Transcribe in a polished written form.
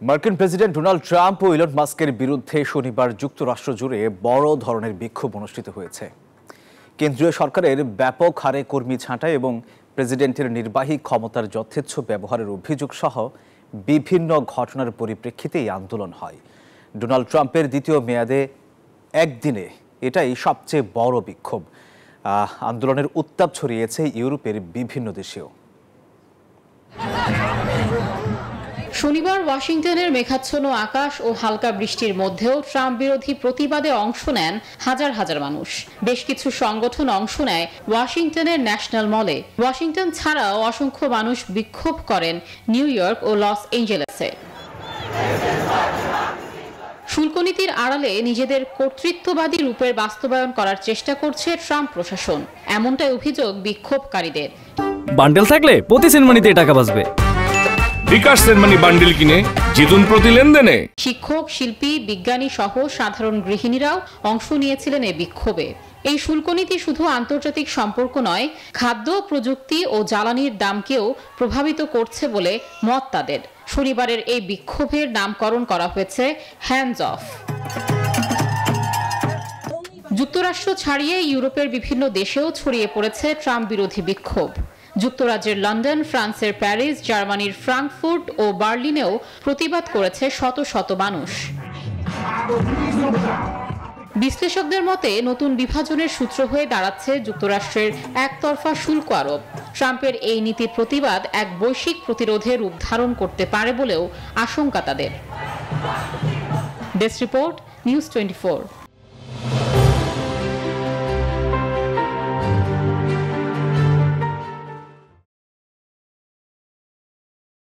মার্কিন president Donald Trump ও Elon মাস্কের বিরুদ্ধে শনিবার যুক্তরাষ্ট্র জুড়ে বড় ধরনের বিক্ষোভ অনুষ্ঠিত হয়েছে। কেন্দ্রীয় সরকারের ব্যাপক হারে কর্মী ছাঁটাই এবং প্রেসিডেন্টের নির্বাহী ক্ষমতার যথেচ্ছ ব্যবহারের অভিযোগ সহ বিভিন্ন ঘটনার পরিপ্রেক্ষিতে এই আন্দোলন হয়। ডোনাল্ড ট্রাম্পের দ্বিতীয় মেয়াদে একদিনে এটাই সবচেয়ে বড় বিক্ষোভ। আন্দোলনের উত্তাপ ছড়িয়েছে ইউরোপের বিভিন্ন দেশেও। শনিবার ওয়াশিংটনের মেঘাচ্ছন্ন আকাশ ও হালকা বৃষ্টির মধ্যেও ট্রাম্প বিরোধী প্রতিবাদে অংশ নেন হাজার হাজার মানুষ। বেশ কিছু সংগঠন অংশ নেয় ওয়াশিংটনের ন্যাশনাল মলে। ওয়াশিংটন ছাড়াও অসংখ্য মানুষ বিক্ষোভ করেন নিউ ইয়র্ক ও লস এঞ্জেলেসে। শুল্ক নীতির আড়ালে নিজেদের কর্তৃত্ববাদী রূপের বাস্তবায়ন করার চেষ্টা করছে ট্রাম্প প্রশাসন, এমনটাই অভিযোগ বিক্ষোভকারীদের। বান্ডেল থাকলে প্রতি সেনমানিতে টাকা বাঁচবে। বিকাশ সেনমানি বান্ডেল কিনে জিতুন প্রতি লেনদেনে। শিক্ষক, শিল্পী, বিজ্ঞানী সহ সাধারণ গৃহিণীরাও অংশ নিয়েছিলেন এই বিক্ষোভে। এই শুল্ক নীতি শুধু আন্তর্জাতিক সম্পর্ক নয়, খাদ্য, প্রযুক্তি ও জ্বালানির দামকেও প্রভাবিত করছে বলে মত তাদের। শনিবারের এই বিক্ষোভের নামকরণ করা হয়েছে হ্যান্ডস অফ। যুক্তরাষ্ট্র ছাড়িয়ে ইউরোপের বিভিন্ন দেশেও ছড়িয়ে পড়েছে ট্রাম্প বিরোধী বিক্ষোভ। যুক্তরাজ্যের লন্ডন, ফ্রান্সের প্যারিস, জার্মানির ফ্রাঙ্কফুর্ট ও বার্লিনেও প্রতিবাদ করেছে শত শত মানুষ। বিশ্লেষকদের মতে নতুন বিভাজনের সূত্র হয়ে দাঁড়াচ্ছে যুক্তরাষ্ট্রের একতরফা শুল্ক আরোপ। ট্রাম্পের এই নীতির প্রতিবাদ এক বৈশ্বিক প্রতিরোধে রূপ ধারণ করতে পারে বলেও আশঙ্কা তাদের। Desk report, news 24।